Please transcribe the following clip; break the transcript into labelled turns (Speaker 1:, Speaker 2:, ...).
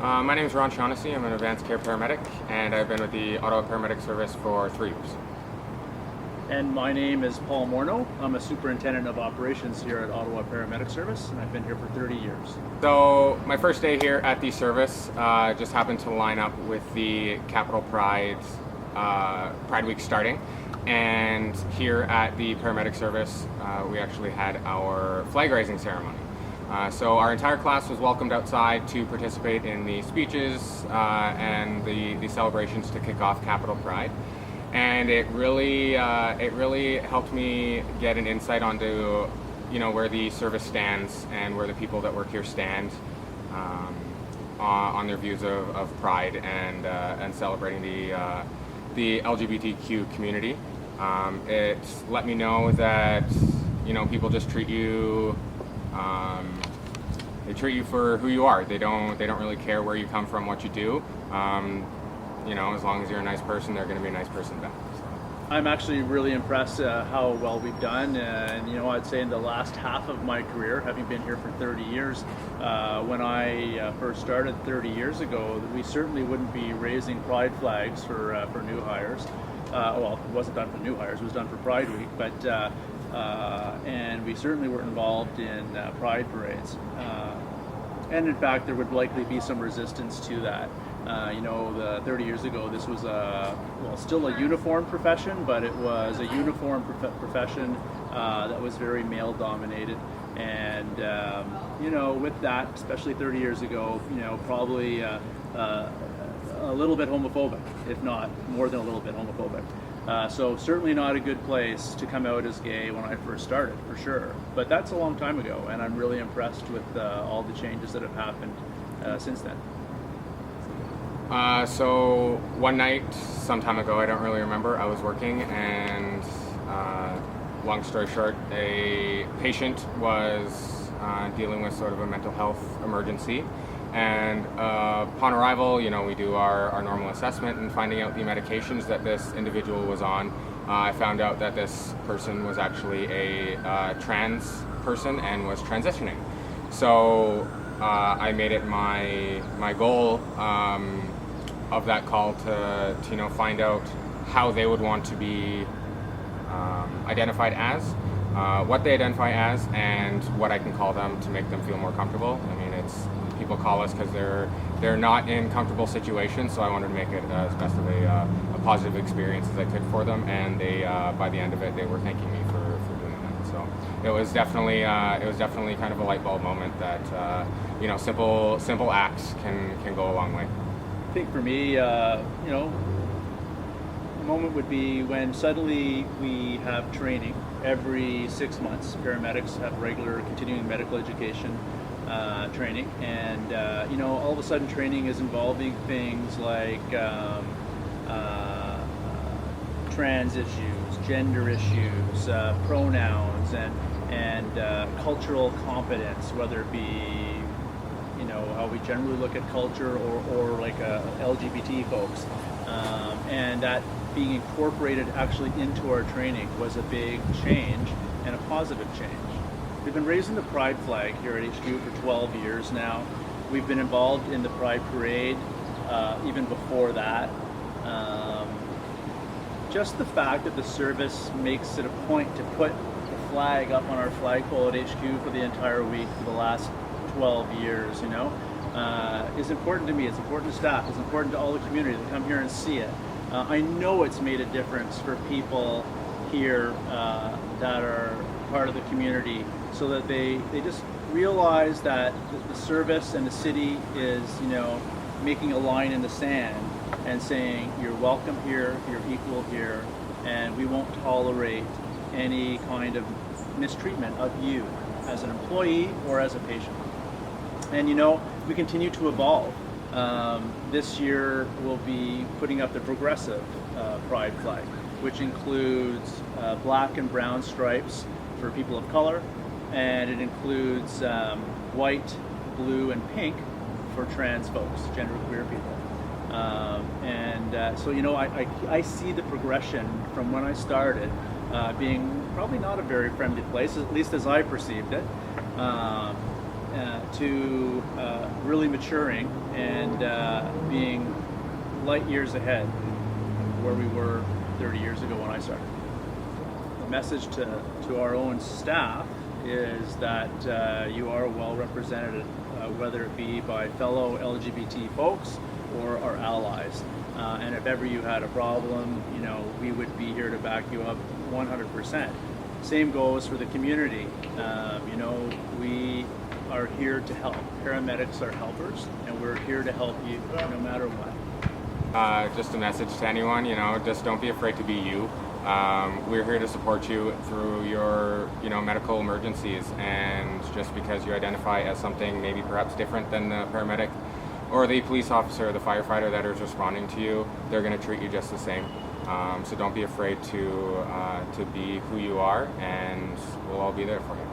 Speaker 1: My name is Ron Shaughnessy. I'm an advanced care paramedic, and I've been with the Ottawa Paramedic Service for 3 years.
Speaker 2: And my name is Paul Morneau. I'm a superintendent of operations here at Ottawa Paramedic Service, and I've been here for 30 years.
Speaker 1: So my first day here at the service just happened to line up with the Capital Pride Week starting. And here at the paramedic service, we actually had our flag raising ceremony. So our entire class was welcomed outside to participate in the speeches and the celebrations to kick off Capital Pride. And it really helped me get an insight onto, where the service stands and where the people that work here stand on their views of pride and celebrating the LGBTQ community. It let me know that people just treat you. They treat you for who you are. They don't really care where you come from, what you do. As long as you're a nice person, they're going to be a nice person back. So.
Speaker 2: I'm actually really impressed how well we've done, and I'd say in the last half of my career, having been here for 30 years, when I first started 30 years ago, we certainly wouldn't be raising pride flags for new hires. Well, it wasn't done for new hires; it was done for Pride Week, but. And we certainly were involved in pride parades. And in fact, there would likely be some resistance to that. 30 years ago, this was still a uniform profession, but it was a uniform profession that was very male dominated. And, with that, especially 30 years ago, probably a little bit homophobic, if not more than a little bit homophobic. So certainly not a good place to come out as gay when I first started, for sure. But that's a long time ago, and I'm really impressed with all the changes that have happened since then.
Speaker 1: So one night, some time ago, I don't really remember, I was working, and long story short, a patient was dealing with sort of a mental health emergency. And upon arrival, we do our normal assessment, and finding out the medications that this individual was on, I found out that this person was actually a trans person and was transitioning. So I made it my goal of that call to find out how they would want to be identified as, what they identify as, and what I can call them to make them feel more comfortable. I mean, people call us because they're not in comfortable situations, so I wanted to make it as best of a positive experience as I could for them, and they by the end of it, they were thanking me for doing that. So it was definitely kind of a light bulb moment that simple acts can go a long way.
Speaker 2: I think for me, the moment would be when suddenly we have training every 6 months. Paramedics have regular continuing medical education training, and all of a sudden training is involving things like trans issues, gender issues, pronouns, and cultural competence, whether it be how we generally look at culture or like LGBT folks, and that being incorporated actually into our training was a big change and a positive change. We've been raising the Pride flag here at HQ for 12 years now. We've been involved in the Pride Parade even before that. Just the fact that the service makes it a point to put the flag up on our flagpole at HQ for the entire week for the last 12 years, is important to me. It's important to staff. It's important to all the community to come here and see it. I know it's made a difference for people here that are part of the community, so that they just realize that the service and the city is, making a line in the sand and saying, you're welcome here, you're equal here, and we won't tolerate any kind of mistreatment of you as an employee or as a patient. And we continue to evolve. This year we'll be putting up the progressive Pride flag, which includes black and brown stripes for people of color, and it includes white, blue, and pink for trans folks, genderqueer people. So I see the progression from when I started being probably not a very friendly place, at least as I perceived it. to really maturing and being light years ahead of where we were 30 years ago when I started. The message to our own staff is that you are well represented, whether it be by fellow LGBT folks or our allies. And if ever you had a problem, we would be here to back you up 100%. Same goes for the community. We are here to help. Paramedics are helpers, and we're here to help you no matter what.
Speaker 1: Just a message to anyone, just don't be afraid to be you. We're here to support you through your, medical emergencies, and just because you identify as something maybe perhaps different than the paramedic or the police officer or the firefighter that is responding to you, they're going to treat you just the same. So don't be afraid to be who you are, and we'll all be there for you.